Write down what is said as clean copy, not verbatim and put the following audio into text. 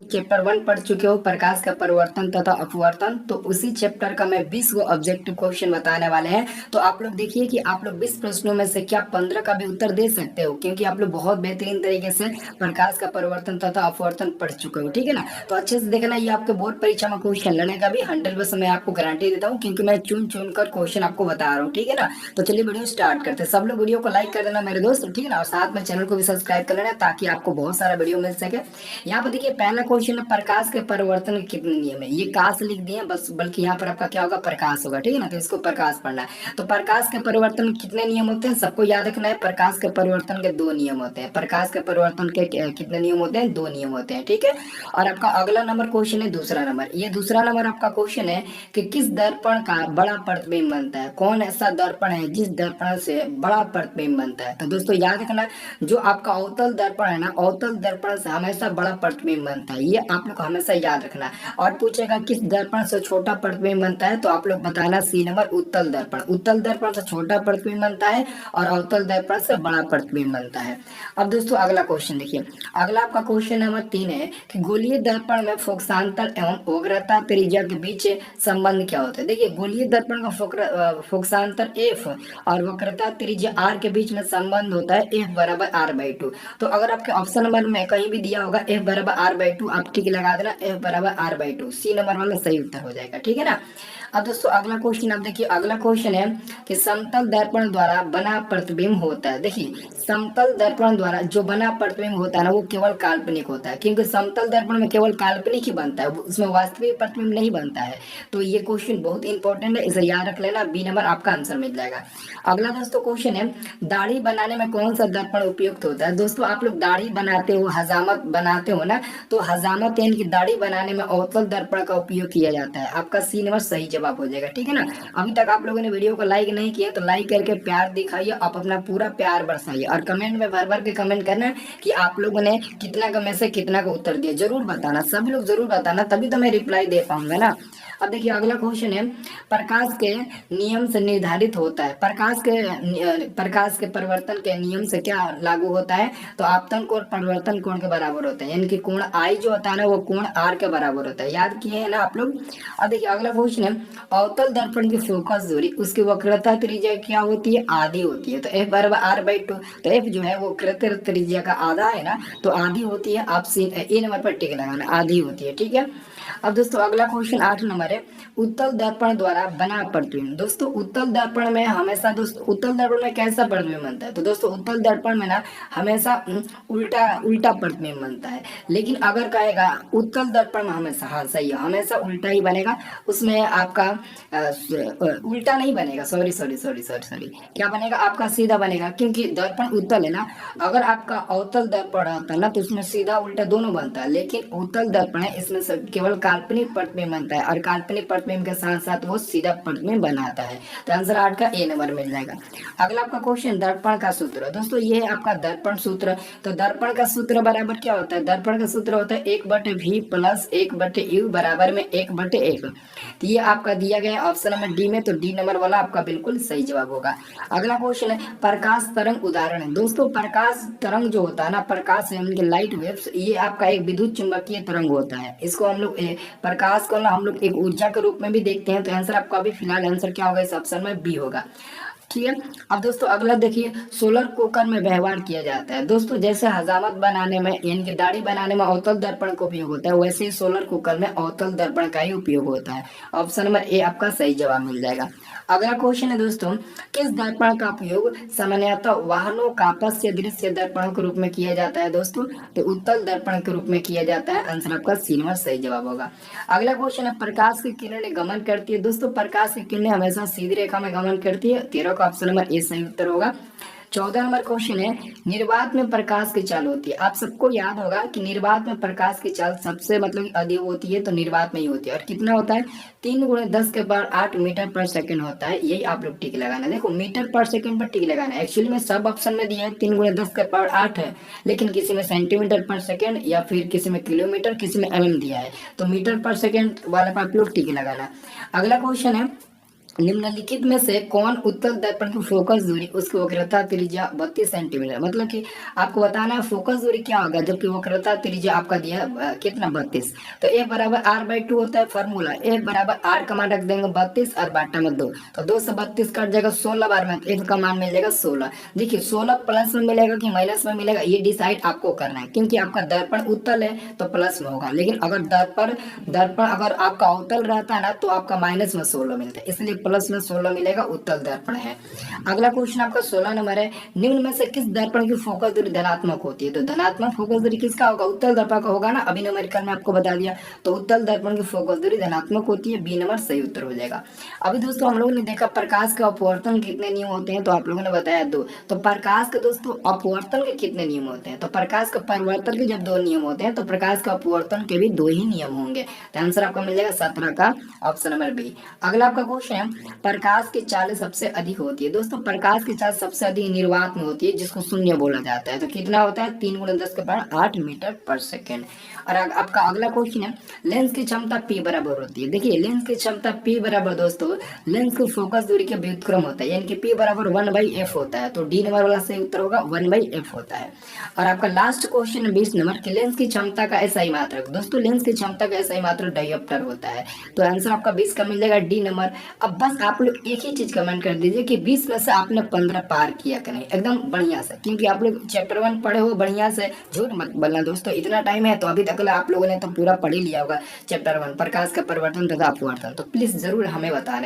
Chapter 1 पढ़ चुके हो, प्रकाश का परिवर्तन तथा अपवर्तन। तो उसी चैप्टर का मैं 20 गो ऑब्जेक्टिव क्वेश्चन बताने वाले हैं। तो आप लोग देखिए कि आप लोग 20 प्रश्नों में से क्या 15 का भी उत्तर दे सकते हो, क्योंकि आप लोग बहुत बेहतरीन तरीके से प्रकाश का परिवर्तन तथा अपवर्तन पढ़ चुके हो। ठीक है ना। तो अच्छे से देखना, ये आपके बोर्ड परीक्षा में क्वेश्चन लेने का भी 100% मैं आपको गारंटी देता हूँ, क्योंकि मैं चुन चुन कर क्वेश्चन आपको बता रहा हूँ। ठीक है ना। तो चलिए वीडियो स्टार्ट करते हैं। सब लोग वीडियो को लाइक कर देना मेरे दोस्त, ठीक है ना, और साथ में चैनल को भी सब्सक्राइब कर लेना, ताकि आपको बहुत सारा वीडियो मिल सके। यहाँ पर देखिए पहला क्वेश्चन है, प्रकाश के परिवर्तन के कितने नियम है। ये काश लिख दिए बस, बल्कि यहाँ पर आपका क्या होगा, प्रकाश होगा। ठीक है ना। तो इसको प्रकाश पढ़ना है। तो प्रकाश के परिवर्तन में कितने नियम होते हैं, सबको याद रखना है। प्रकाश के परिवर्तन के 2 नियम होते हैं। प्रकाश के परिवर्तन के कितने नियम होते हैं, 2 नियम होते हैं। ठीक है। और आपका अगला नंबर क्वेश्चन है दूसरा नंबर। ये दूसरा नंबर आपका क्वेश्चन है कि किस दर्पण का बड़ा प्रतिबिंब बनता है। कौन ऐसा दर्पण है जिस दर्पण से बड़ा प्रतिबिंब बनता है। तो दोस्तों याद रखना, जो आपका अवतल दर्पण है ना, अवतल दर्पण से हमेशा बड़ा प्रतिबिंब बनता है। ये आप लोग को हमेशा याद रखना है। और पूछेगा किस दर्पण से छोटा प्रतिबिंब बनता है, तो आप लोग बताना सी नंबर, उत्तल दर्पण। उत्तल दर्पण से छोटा प्रतिबिंब बनता है और अवतल दर्पण से बड़ा प्रतिबिंब बनता है। अब दोस्तों अगला क्वेश्चन देखिए। अगला आपका क्वेश्चन नंबर 3 है कि गोलीय दर्पण में फोकसांतर एवं उग्रता त्रिज्या के बीच संबंध क्या होता है। देखिए गोलीय दर्पण का फोकसांतर एफ और वक्रता त्रिज्या आर के बीच में संबंध होता है एफ बराबर आर बाई टू। तो अगर आपके ऑप्शन नंबर में कहीं भी दिया होगा एफ बराबर आर बाई टू, आप टिक लगा देना, एफ बराबर R by two, C number वाला सही उत्तर हो जाएगा। ठीक है ना। अब दोस्तों अगला क्वेश्चन आप देखिए। अगला क्वेश्चन है कि समतल दर्पण द्वारा बना प्रतिबिंब होता है। देखिए समतल दर्पण द्वारा जो बना प्रतिबिंब होता है ना, वो केवल काल्पनिक होता है, क्योंकि समतल दर्पण में केवल काल्पनिक ही बनता है, उसमें वास्तविक प्रतिबिंब नहीं बनता है। तो ये क्वेश्चन बहुत इंपॉर्टेंट है, इसे याद रख लेना, बी नंबर आपका आंसर मिल जाएगा। अगला दोस्तों क्वेश्चन है, दाढ़ी बनाने में कौन सा दर्पण उपयुक्त होता है। दोस्तों आप लोग दाढ़ी बनाते हो, हजामत बनाते हो ना, तो हजामत यानी कि दाढ़ी बनाने में अवतल दर्पण का उपयोग किया जाता है। आपका सी नंबर सही जवाब हो जाएगा। ठीक है ना। अभी तक आप लोगों ने वीडियो को लाइक नहीं किया तो लाइक करके प्यार दिखाइए, आप अपना पूरा प्यार बरसाइए, और कमेंट में भर भर के कमेंट करना कि आप लोगों ने कितना का में से कितना का उत्तर दिया, जरूर बताना, सभी लोग जरूर बताना, तभी तो मैं रिप्लाई दे पाऊंगा ना। अब देखिए अगला क्वेश्चन है, प्रकाश के नियम से निर्धारित होता है। प्रकाश के परिवर्तन के नियम से क्या लागू होता है, तो आपतन कोण परिवर्तन कोण के बराबर होता है, यानी कि कोण आई जो होता है ना, वो कोण आर के बराबर होता है। याद किए हैं ना आप लोग। अब देखिए अगला क्वेश्चन है, अवतल दर्पण की फोकस दूरी उसकी वक्रता त्रिज्या क्या होती है, आधी होती है। तो एफ बराबर आर बाई टू। तो एफ जो है वो वक्रता त्रिज्या का आधा है ना, तो आधी होती है। आप सी ए नंबर पर टिक लगाना, आधी होती है। ठीक है। अब दोस्तों अगला क्वेश्चन 8 नंबर है, उत्तल दर्पण द्वारा बना प्रतिबिंब। दोस्तों उत्तल दर्पण में हमेशा, दोस्तों उत्तल दर्पण में कैसा प्रतिबिंब बनता है, तो दोस्तों उत्तल दर्पण में ना हमेशा उल्टा उल्टा प्रतिबिंब बनता है। लेकिन अगर कहेगा उत्तल दर्पण में हमेशा, हाँ सही है, हमेशा उल्टा ही बनेगा। उसमें आपका उल्टा नहीं बनेगा, sorry sorry sorry sorry sorry, क्या बनेगा आपका सीधा बनेगा, क्योंकि दर्पण उत्तल है ना। अगर आपका अवतल दर्पण होता है ना, तो उसमें सीधा उल्टा दोनों बनता है, लेकिन उत्तल दर्पण है, इसमें केवल काल्पनिक प्रतिबिंब बनता है, और काल्पनिक प्रतिबिंब के साथ साथ वो सीधा प्रतिबिंब बनाता है। तो आंसर 8 का ए नंबर मिल जाएगा। अगला आपका क्वेश्चन दर्पण का सूत्र। दोस्तों ये है आपका दर्पण सूत्र। तो दर्पण का सूत्र बराबर क्या होता है, दर्पण का सूत्र होता है 1/v प्लस 1/u बराबर में 1/1। तो ये आपका दिया गया ऑप्शन नंबर डी में, तो डी नंबर वाला आपका बिल्कुल सही जवाब होगा। अगला क्वेश्चन है, प्रकाश तरंग उदाहरण है। दोस्तों प्रकाश तरंग जो होता है ना, प्रकाश यानी कि लाइट वेव्स, ये आपका एक विद्युत चुंबकीय तरंग होता है। इसको हम लोग प्रकाश को ना हम लोग एक ऊर्जा के रूप में भी देखते हैं। तो आंसर आपका अभी फिलहाल आंसर क्या होगा, इस ऑप्शन में बी होगा। ठीक है। अब दोस्तों अगला देखिए, सोलर कुकर में व्यवहार किया जाता है। दोस्तों जैसे हजामत बनाने में यानी कि दाढ़ी बनाने में अवतल दर्पण का उपयोग होता है, वैसे ही सोलर कुकर में अवतल दर्पण का ही उपयोग होता है। ऑप्शन नंबर ए आपका सही जवाब मिल जाएगा। अगला क्वेश्चन है दोस्तों, किस दर्पण का उपयोग सामान्यतः वाहनों का आपस्य दृश्य दर्पणों के रूप में किया जाता है। दोस्तों तो उत्तल दर्पण के रूप में किया जाता है। आंसर आपका सी नंबर सही जवाब होगा। अगला क्वेश्चन है, प्रकाश की किरणें गमन करती है। दोस्तों प्रकाश की किरणें हमेशा सीधी रेखा में गमन करती है। 13 का ऑप्शन नंबर ए सही उत्तर होगा। 14 नंबर क्वेश्चन है, निर्वात में प्रकाश की चाल होती है। आप सबको याद होगा कि निर्वात में प्रकाश की चाल सबसे मतलब अधिक होती है, तो निर्वात में ही होती है। और कितना होता है, 3 × 10⁸ मीटर पर सेकंड होता है। यही आप लोग टिक लगाना। देखो मीटर पर सेकंड पर टिक लगाना है। एक्चुअली में सब ऑप्शन में दिया है 3 × 10⁸ है, लेकिन किसी में सेंटीमीटर पर सेकंड या फिर किसी में किलोमीटर, किसी में mm दिया है, तो मीटर पर सेकंड वाले पर आप लोग टिक लगाना। अगला क्वेश्चन है, निम्नलिखित में से कौन उत्तल दर्पण की फोकस दूरी उसकी वक्रता त्रिज्या 32 सेंटीमीटर, मतलब कि आपको बताना है फोकस दूरी क्या होगा, जबकि वक्रता त्रिज्या आपका दिया है कितना 32। तो ए बराबर r/2 होता है फॉर्मूला, ए बराबर r का मान रख देंगे 32 और बाटा में 2, तो 2 से 32 कट जाएगा 16 बार में, तो ए का मान मिल जाएगा 16। देखिए 16 प्लस में मिलेगा कि माइनस में मिलेगा ये डिसाइड आपको करना है, क्योंकि आपका दर्पण उत्तल है तो प्लस में होगा, लेकिन अगर दर्पण दर्पण अगर आपका अवतल रहता है ना तो आपका माइनस में 16 मिलता है, इसलिए प्लस में 16 मिलेगा, उत्तल दर्पण है। अगला क्वेश्चन आपका 16 नंबर है, निम्न में से किस दर्पण की फोकस दूरी धनात्मक होती है? तो धनात्मक फोकस दूरी किसका होगा? उत्तल दर्पण का होगा ना, अभी न्यूमेरिकल में आपको बता दिया। तो उत्तल दर्पण की फोकस दूरी धनात्मक होती है, बी नंबर सही उत्तर हो जाएगा। अभी दोस्तों हम लोगों ने देखा प्रकाश के अपवर्तन कितने नियम होते हैं, तो आप लोगों ने बताया 2। तो प्रकाश के दोस्तों अपवर्तन के कितने नियम होते हैं? तो प्रकाश के परिवर्तन के जब 2 नियम होते हैं तो प्रकाश के अपवर्तन के भी 2 ही नियम होंगे। तो आंसर आपका मिल जाएगा 17 का ऑप्शन नंबर बी। अगला आपका क्वेश्चन है, प्रकाश की चाल सबसे अधिक होती है। दोस्तों प्रकाश की चाल सबसे अधिक निर्वात में होती है, जिसको शून्य बोला जाता है। तो कितना होता है? 3 × 10⁸ मीटर पर सेकेंड। और आपका अगला क्वेश्चन है, लेंस की क्षमता P बराबर होती है। देखिए लेंस की क्षमता P बराबर दोस्तों लेंस की फोकस दूरी के व्युत्क्रम होता है, यानी कि P बराबर 1/f होता है। तो डी नंबर वाला सही उत्तर होगा 1/f होता है। और आपका लास्ट क्वेश्चन है 20 नंबर के, लेंस की क्षमता का एसआई मात्रक। दोस्तों लेंस की क्षमता का एसआई मात्रक डायोप्टर होता है। तो आंसर आपका 20 का मिल जाएगा डी नंबर। अब बस आप लोग एक ही चीज कमेंट कर दीजिए कि 20 में से आपने 15 पार किया कि नहीं, एकदम बढ़िया से, क्योंकि आप लोग चैप्टर 1 पढ़े हो बढ़िया से, झूठ मत बोलना दोस्तों, इतना टाइम है तो अभी तक आप लोगों ने तो पूरा पढ़ ही लिया होगा चैप्टर 1 प्रकाश का परिवर्तन तथा अपवर्तन। तो प्लीज जरूर हमें बताना।